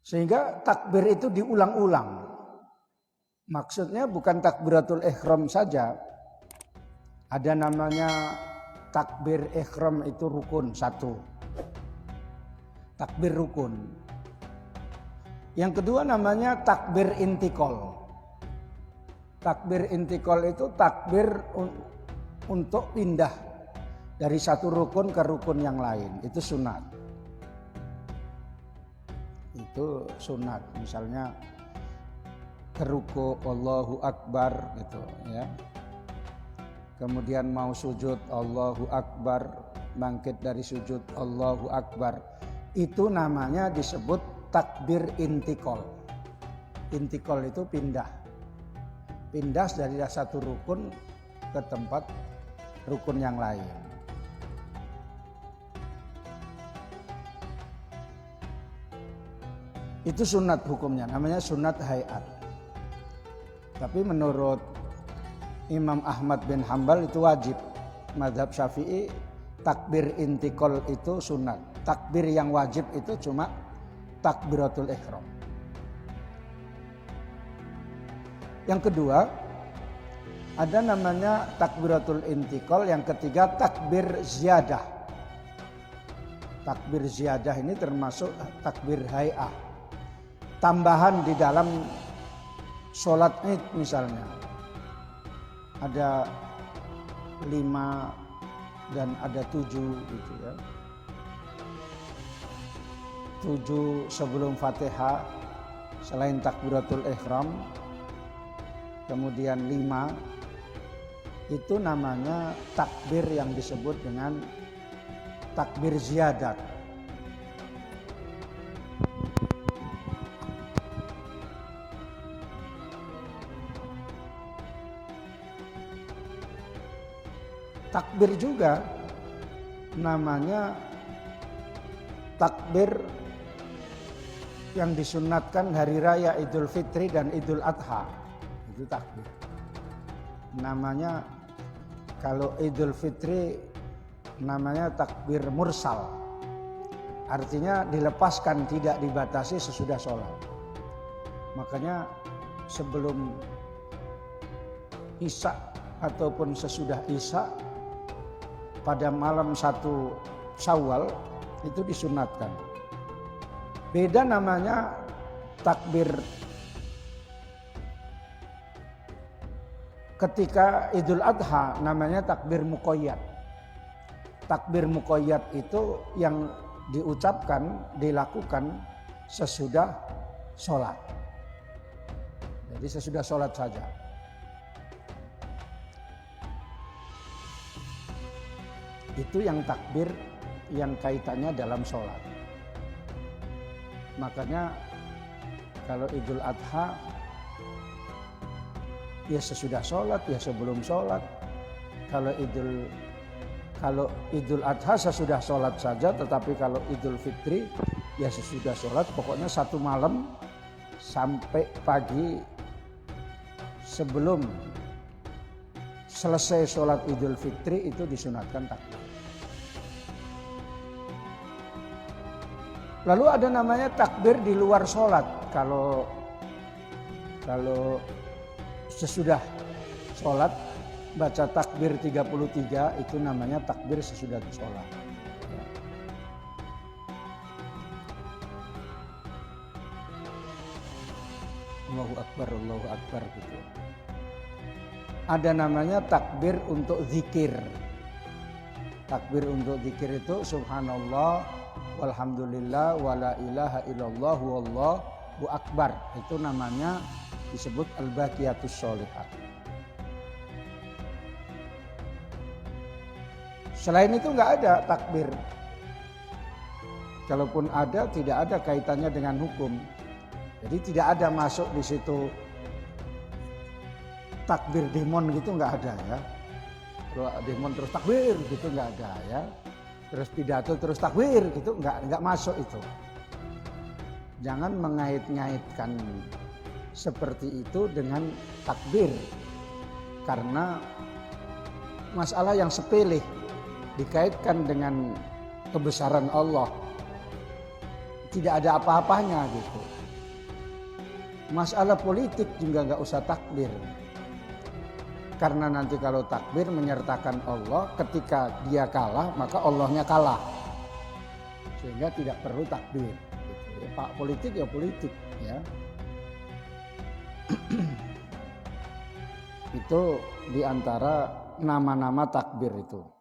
Sehingga takbir itu diulang-ulang. Maksudnya bukan takbiratul ihram saja. Ada namanya takbir ihram itu rukun satu. Takbir rukun. Yang kedua namanya takbir intikal. Takbir intikal itu takbir untuk pindah dari satu rukun ke rukun yang lain. Itu sunat. Itu sunat. Misalnya ke ruku Allahu Akbar gitu ya. Kemudian mau sujud Allahu Akbar, bangkit dari sujud Allahu Akbar. Itu namanya disebut takbir intikal. Intikal itu pindah. Pindah dari satu rukun ke tempat rukun yang lain. Itu sunat hukumnya, namanya sunat hayat. Tapi menurut Imam Ahmad bin Hambal itu wajib. Mazhab Syafi'i takbir intikal itu sunat. Takbir yang wajib itu cuma takbiratul ihram. Yang kedua, ada namanya takbiratul intikal. Yang ketiga takbir ziyadah. Takbir ziyadah ini termasuk takbir hay'ah. Tambahan di dalam sholat id misalnya. Ada 5 dan ada 7 gitu ya. 7 sebelum Fatihah selain takbiratul ihram. Kemudian 5 itu namanya takbir yang disebut dengan takbir ziyadat. Takbir juga namanya takbir yang disunatkan hari raya Idul Fitri dan Idul Adha. Itu takbir. Namanya kalau Idul Fitri namanya takbir mursal. Artinya dilepaskan, tidak dibatasi sesudah sholat. Makanya sebelum Isya ataupun sesudah Isya pada malam 1 Syawal itu disunatkan. Beda namanya takbir ketika Idul Adha, namanya takbir muqayyad. Takbir muqayyad itu yang diucapkan, dilakukan sesudah sholat. Jadi sesudah sholat saja. Itu yang takbir yang kaitannya dalam sholat. Makanya kalau Idul Adha ya sesudah sholat, ya sebelum sholat. Kalau Idul Adha sesudah sholat saja, tetapi kalau Idul Fitri ya sesudah sholat. Pokoknya satu malam sampai pagi sebelum selesai sholat Idul Fitri itu disunatkan takbir. Lalu ada namanya takbir di luar sholat. Kalau sesudah sholat baca takbir 33 itu namanya takbir sesudah sholat. Allahu Akbar gitu. Ada namanya takbir untuk zikir. Takbir untuk zikir itu subhanallah walhamdulillah wala ilaha illallah wallahu akbar. Itu namanya disebut al-baqiyatus sholihat. Selain itu enggak ada takbir. Kalaupun ada, tidak ada kaitannya dengan hukum. Jadi tidak ada masuk di situ takbir demon gitu, enggak ada ya. Kalau demon terus takbir gitu enggak ada ya. Terus pidato terus takbir gitu enggak masuk itu. Jangan mengait-ngaitkan seperti itu dengan takbir. Karena masalah yang sepele dikaitkan dengan kebesaran Allah. Tidak ada apa-apanya gitu. Masalah politik juga nggak usah takbir. Karena nanti kalau takbir menyertakan Allah, ketika dia kalah maka Allahnya kalah. Sehingga tidak perlu takbir. Ya, Pak politik ya politik ya. Itu diantara nama-nama takbir itu.